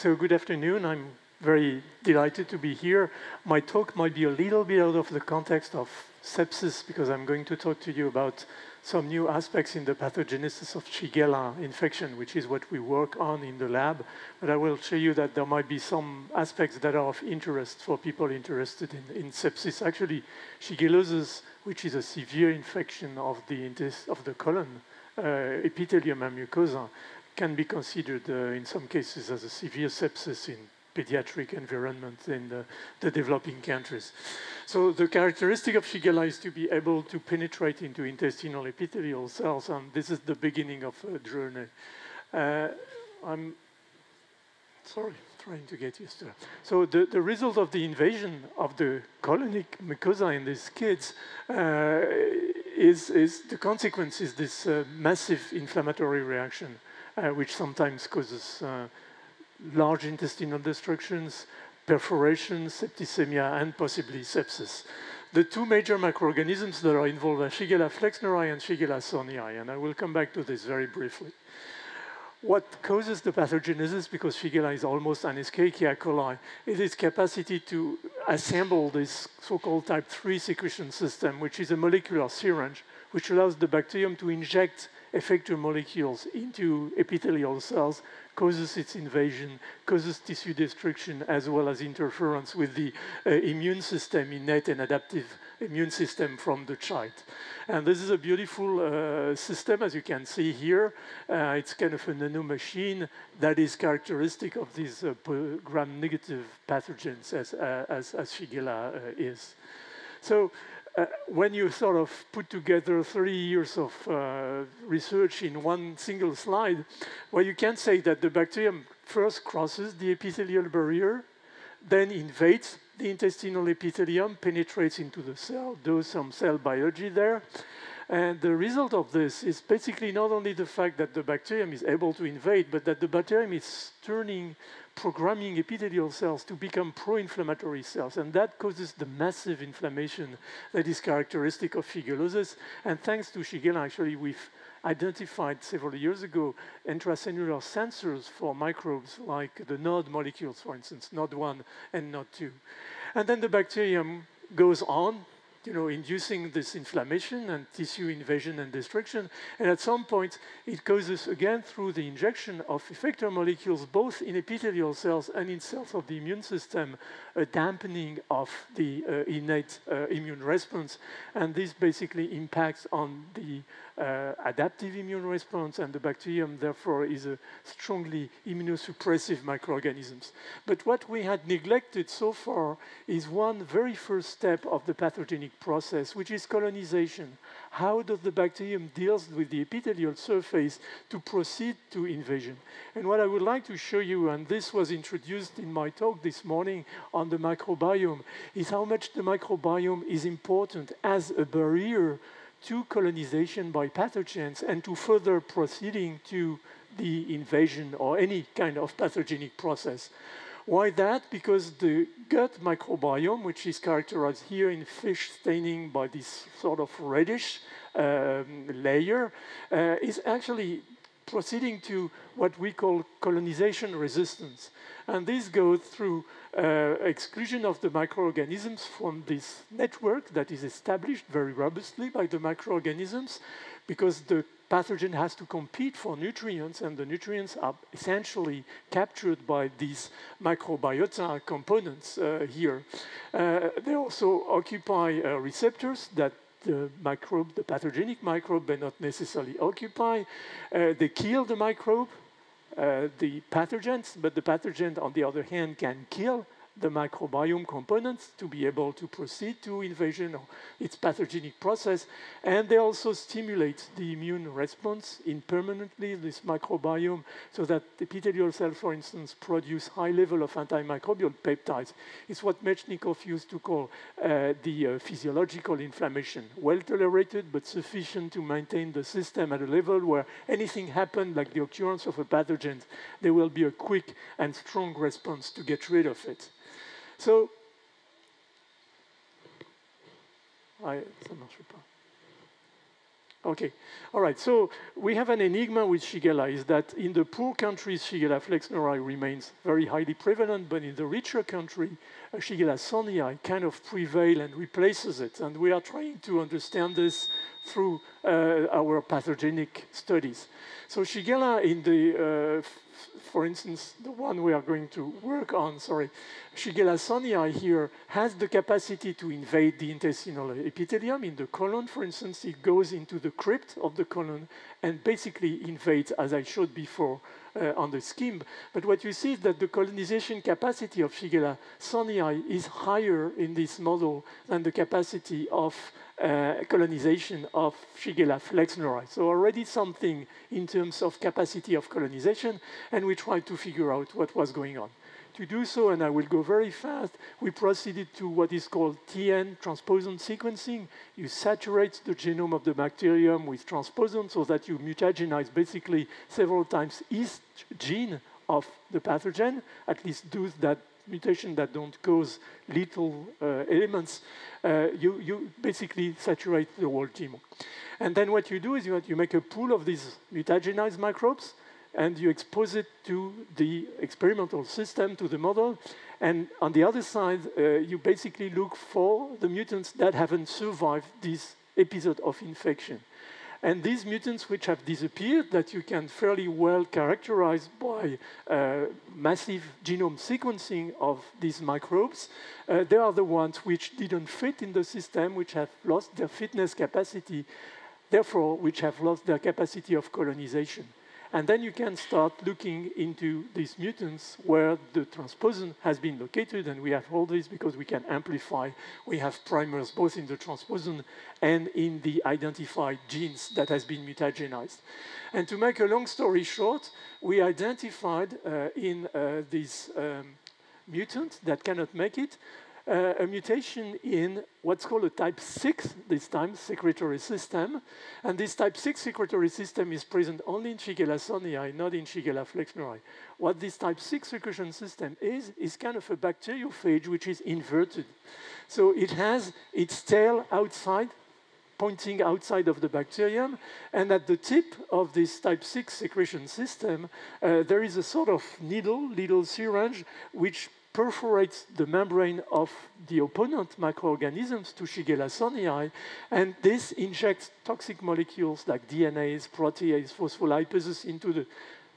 So good afternoon. I'm very delighted to be here. My talk might be a little bit out of the context of sepsis because I'm going to talk to you about some new aspects in the pathogenesis of Shigella infection, which is what we work on in the lab. But I will show you that there might be some aspects that are of interest for people interested in sepsis. Actually, shigellosis, which is a severe infection of the colon, epithelium and mucosa, can be considered in some cases as a severe sepsis in pediatric environment in the developing countries. So the characteristic of Shigella is to be able to penetrate into intestinal epithelial cells, and this is the beginning of a journey. I'm trying to get used to it. So the result of the invasion of the colonic mucosa in these kids is the consequence is this massive inflammatory reaction, which sometimes causes large intestinal destructions, perforations, septicemia, and possibly sepsis. The two major microorganisms that are involved are Shigella flexneri and Shigella sonii, and I will come back to this very briefly. What causes the pathogenesis, because Shigella is almost an Escherichia coli, is its capacity to assemble this so-called type 3 secretion system, which is a molecular syringe, which allows the bacterium to inject effector molecules into epithelial cells, causes its invasion, causes tissue destruction, as well as interference with the immune system, innate and adaptive immune system from the child. And this is a beautiful system, as you can see here. It's kind of a nanomachine that is characteristic of these gram-negative pathogens as Shigella is. So when you sort of put together 30 years of research in one single slide, well, you can say that the bacterium first crosses the epithelial barrier, then invades the intestinal epithelium, penetrates into the cell, does some cell biology there. And the result of this is basically not only the fact that the bacterium is able to invade, but that the bacterium is programming epithelial cells to become pro-inflammatory cells. And that causes the massive inflammation that is characteristic of shigellosis. And thanks to Shigella, actually, we've identified several years ago intracellular sensors for microbes like the NOD molecules, for instance, NOD1 and NOD2. And then the bacterium goes on, inducing this inflammation and tissue invasion and destruction. And at some point, it causes, again, through the injection of effector molecules, both in epithelial cells and in cells of the immune system, a dampening of the innate immune response. And this basically impacts on the adaptive immune response, and the bacterium, therefore, is a strongly immunosuppressive microorganisms. But what we had neglected so far is one very first step of the pathogenic process, which is colonization. How does the bacterium deal with the epithelial surface to proceed to invasion? And what I would like to show you, and this was introduced in my talk this morning on the microbiome, is how much the microbiome is important as a barrier to colonization by pathogens and to further proceeding to the invasion or any kind of pathogenic process. Why that? Because the gut microbiome, which is characterized here in fish staining by this sort of reddish layer, is actually proceeding to what we call colonization resistance. And this goes through exclusion of the microorganisms from this network that is established very robustly by the microorganisms, because the pathogen has to compete for nutrients, and the nutrients are essentially captured by these microbiota components here. They also occupy receptors that the pathogenic microbe may not necessarily occupy. They kill the microbe, the pathogens, but the pathogen, on the other hand, can kill the microbiome components to be able to proceed to invasion or its pathogenic process. And they also stimulate the immune response impermanently, this microbiome, so that epithelial cells, for instance, produce high level of antimicrobial peptides. It's what Mechnikov used to call the physiological inflammation. Well tolerated, but sufficient to maintain the system at a level where anything happened, like the occurrence of a pathogen, there will be a quick and strong response to get rid of it. So, ça marche pas. Okay, all right. So we have an enigma with Shigella, is that in the poor countries, Shigella flexneri remains very highly prevalent, but in the richer country, Shigella sonii kind of prevail and replaces it. And we are trying to understand this through our pathogenic studies. So Shigella in the for instance, the one we are going to work on, sorry, Shigella sonii here has the capacity to invade the intestinal epithelium. In the colon, for instance, it goes into the crypt of the colon and basically invades, as I showed before on the scheme. But what you see is that the colonization capacity of Shigella sonii is higher in this model than the capacity of colonization of Shigella flexneri. So already something in terms of capacity of colonization, and we tried to figure out what was going on. To do so, and I will go very fast, we proceeded to what is called TN, transposon sequencing. You saturate the genome of the bacterium with transposon so that you mutagenize basically several times each gene of the pathogen, at least those that mutation that don't cause lethal elements, you basically saturate the whole genome. And then what you do is you make a pool of these mutagenized microbes, and you expose it to the experimental system, to the model. And on the other side, you basically look for the mutants that haven't survived this episode of infection. And these mutants which have disappeared, that you can fairly well characterize by massive genome sequencing of these microbes, they are the ones which didn't fit in the system, which have lost their fitness capacity, therefore which have lost their capacity of colonization. And then you can start looking into these mutants where the transposon has been located, and we have all this because we can amplify. We have primers both in the transposon and in the identified genes that has been mutagenized. And to make a long story short, we identified in this mutant that cannot make it, a mutation in what's called a type 6, this time, secretory system. And this type 6 secretory system is present only in Shigella sonii, not in Shigella flexneri. What this type 6 secretion system is kind of a bacteriophage which is inverted. So it has its tail outside, pointing outside of the bacterium, and at the tip of this type 6 secretion system, there is a sort of needle, little syringe, which perforates the membrane of the opponent microorganisms to Shigella sonii, and this injects toxic molecules like DNAs, protease, phospholipases into the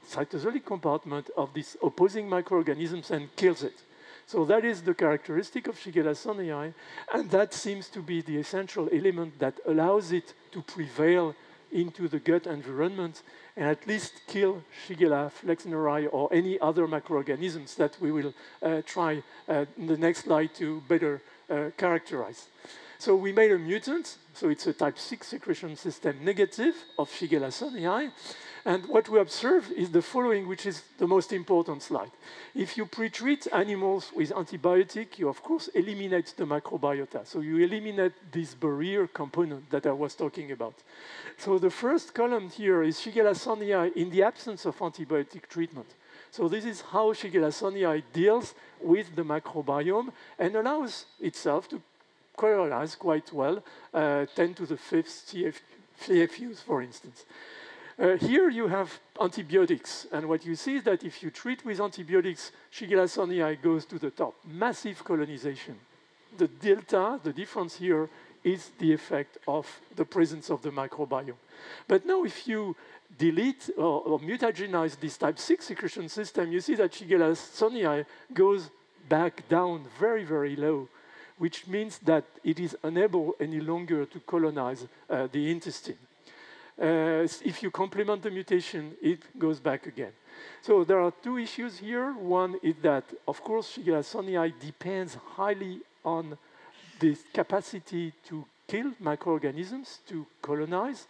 cytosolic compartment of these opposing microorganisms and kills it. So that is the characteristic of Shigella sonii, and that seems to be the essential element that allows it to prevail into the gut environment and at least kill Shigella flexneri or any other microorganisms that we will try in the next slide to better characterize. So we made a mutant, so it's a type 6 secretion system negative of Shigella sonii. And what we observed is the following, which is the most important slide. If you pre-treat animals with antibiotic, you of course eliminate the microbiota. So you eliminate this barrier component that I was talking about. So the first column here is Shigella sonii in the absence of antibiotic treatment. So this is how Shigella sonii deals with the microbiome and allows itself to colonize quite well 10 to the 5th CFUs, for instance. Here you have antibiotics, and what you see is that if you treat with antibiotics, Shigella sonii goes to the top. Massive colonization. The delta, the difference here, is the effect of the presence of the microbiome. But now if you delete or mutagenize this type 6 secretion system, you see that Shigella sonii goes back down very, very low, which means that it is unable any longer to colonize the intestine. If you complement the mutation, it goes back again. So there are two issues here. One is that, of course, Shigella sonii depends highly on the capacity to kill microorganisms, to colonize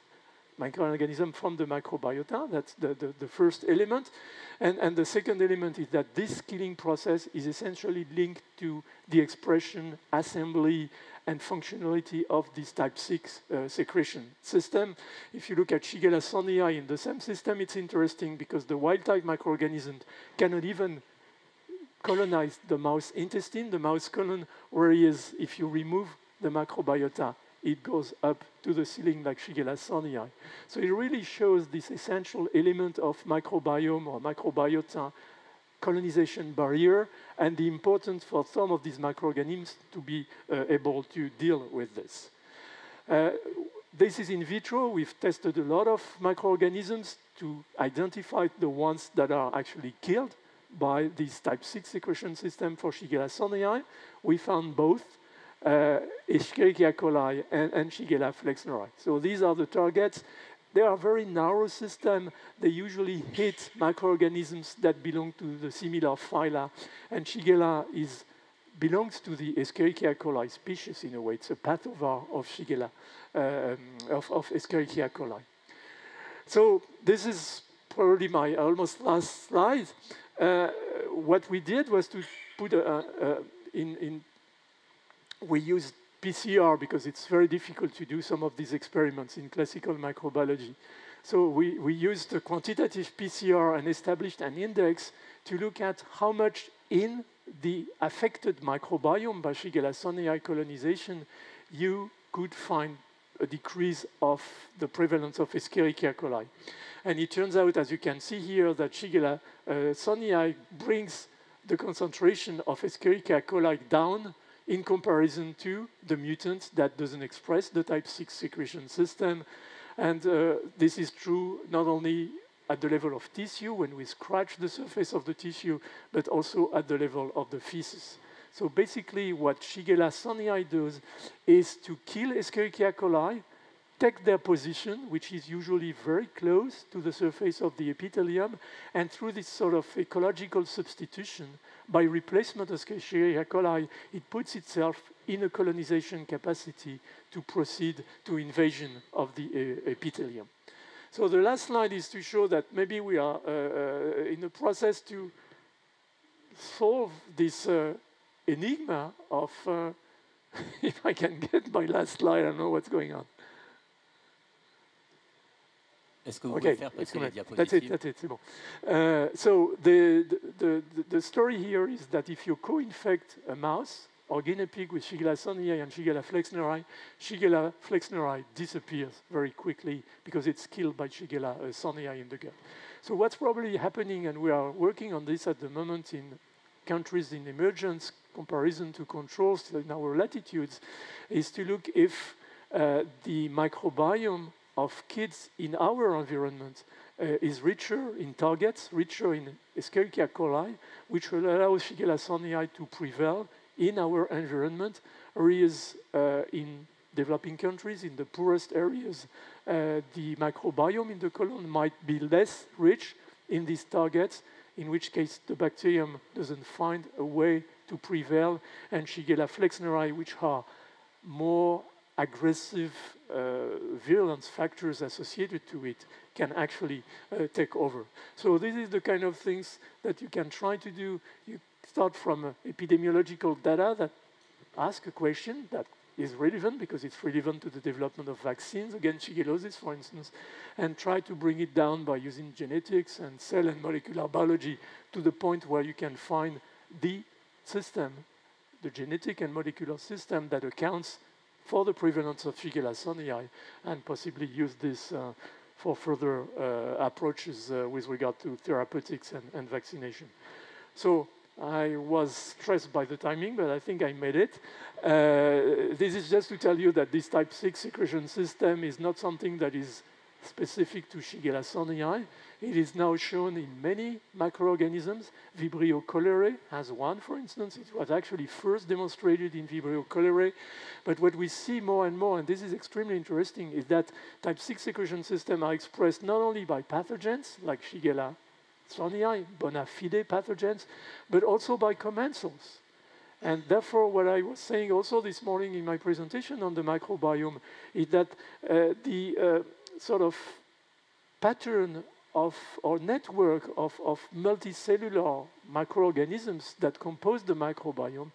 microorganisms from the microbiota. That's the first element. And the second element is that this killing process is essentially linked to the expression, assembly, and functionality of this type 6 secretion system. If you look at Shigella sonii in the same system, it's interesting because the wild-type microorganism cannot even colonize the mouse intestine, the mouse colon, whereas if you remove the microbiota, it goes up to the ceiling like Shigella sonii. So it really shows this essential element of microbiome or microbiota colonization barrier and the importance for some of these microorganisms to be able to deal with this. This is in vitro. We've tested a lot of microorganisms to identify the ones that are actually killed by this type 6 secretion system for Shigella sonii. We found both Escherichia coli and Shigella flexneri. So these are the targets. They are very narrow system. They usually hit microorganisms that belong to the similar phyla. And Shigella belongs to the Escherichia coli species in a way. It's a pathovar of Shigella, of Escherichia coli. So this is probably my almost last slide. What we did was to put we used PCR because it's very difficult to do some of these experiments in classical microbiology. So we used a quantitative PCR and established an index to look at how much in the affected microbiome by Shigella sonii colonization you could find a decrease of the prevalence of Escherichia coli. And it turns out, as you can see here, that Shigella sonii brings the concentration of Escherichia coli down in comparison to the mutant that doesn't express the type 6 secretion system. And this is true not only at the level of tissue, when we scratch the surface of the tissue, but also at the level of the feces. So basically what Shigella sonii does is to kill Escherichia coli, take their position, which is usually very close to the surface of the epithelium, and through this sort of ecological substitution, by replacement of Escherichia coli, it puts itself in a colonization capacity to proceed to invasion of the epithelium. So the last slide is to show that maybe we are in the process to solve this enigma of, if I can get my last slide, I don't know what's going on. Est-ce que vous pouvez faire passer les diapositives? That's it, c'est bon. So the story here is that if you co-infect a mouse or guinea pig with Shigella sonii and Shigella flexneri disappears very quickly because it's killed by Shigella sonii in the gut. So what's probably happening, and we are working on this at the moment in countries in emergence, comparison to controls in our latitudes, is to look if the microbiome of kids in our environment is richer in targets, richer in Escherichia coli, which will allow Shigella sonii to prevail in our environment, whereas in developing countries, in the poorest areas, the microbiome in the colon might be less rich in these targets, in which case the bacterium doesn't find a way to prevail, and Shigella flexneri, which are more aggressive virulence factors associated to it, can actually take over. So this is the kind of things that you can try to do. You start from epidemiological data that ask a question that is relevant because it's relevant to the development of vaccines against shigellosis, for instance, and try to bring it down by using genetics and cell and molecular biology to the point where you can find the system, the genetic and molecular system that accounts for the prevalence of Shigella sonii, and possibly use this for further approaches with regard to therapeutics and vaccination. So I was stressed by the timing, but I think I made it. This is just to tell you that this type 6 secretion system is not something that is specific to Shigella sonii. It is now shown in many microorganisms. Vibrio cholerae has one, for instance. It was actually first demonstrated in Vibrio cholerae. But what we see more and more, and this is extremely interesting, is that type 6 secretion systems are expressed not only by pathogens, like Shigella sonii, bona fide pathogens, but also by commensals. And therefore, what I was saying also this morning in my presentation on the microbiome is that the sort of pattern of or network of multicellular microorganisms that compose the microbiome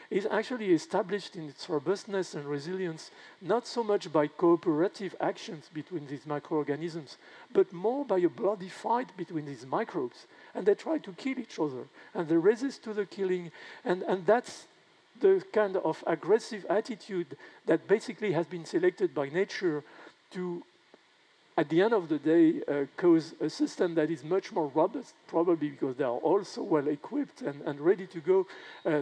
is actually established in its robustness and resilience, not so much by cooperative actions between these microorganisms, but more by a bloody fight between these microbes. And they try to kill each other, and they resist to the killing, and that's the kind of aggressive attitude that basically has been selected by nature to, at the end of the day, cause a system that is much more robust, probably because they are also well equipped and ready to go,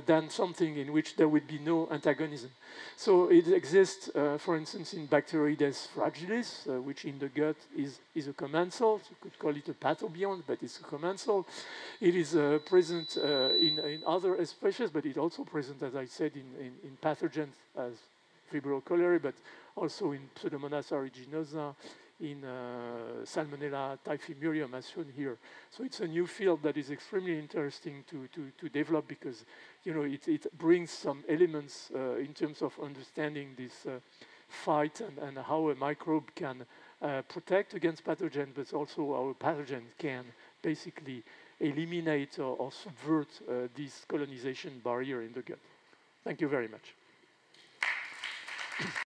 than something in which there would be no antagonism. So it exists, for instance, in Bacteroides fragilis, which in the gut is a commensal. You could call it a pathobiont, but it's a commensal. It is present in other species, but it's also present, as I said, in pathogens as Vibrio cholerae, but also in Pseudomonas aeruginosa, in Salmonella typhimurium, as shown here. So it's a new field that is extremely interesting to develop because, you know, it brings some elements in terms of understanding this fight and how a microbe can protect against pathogens, but also how a pathogen can basically eliminate or subvert this colonization barrier in the gut. Thank you very much.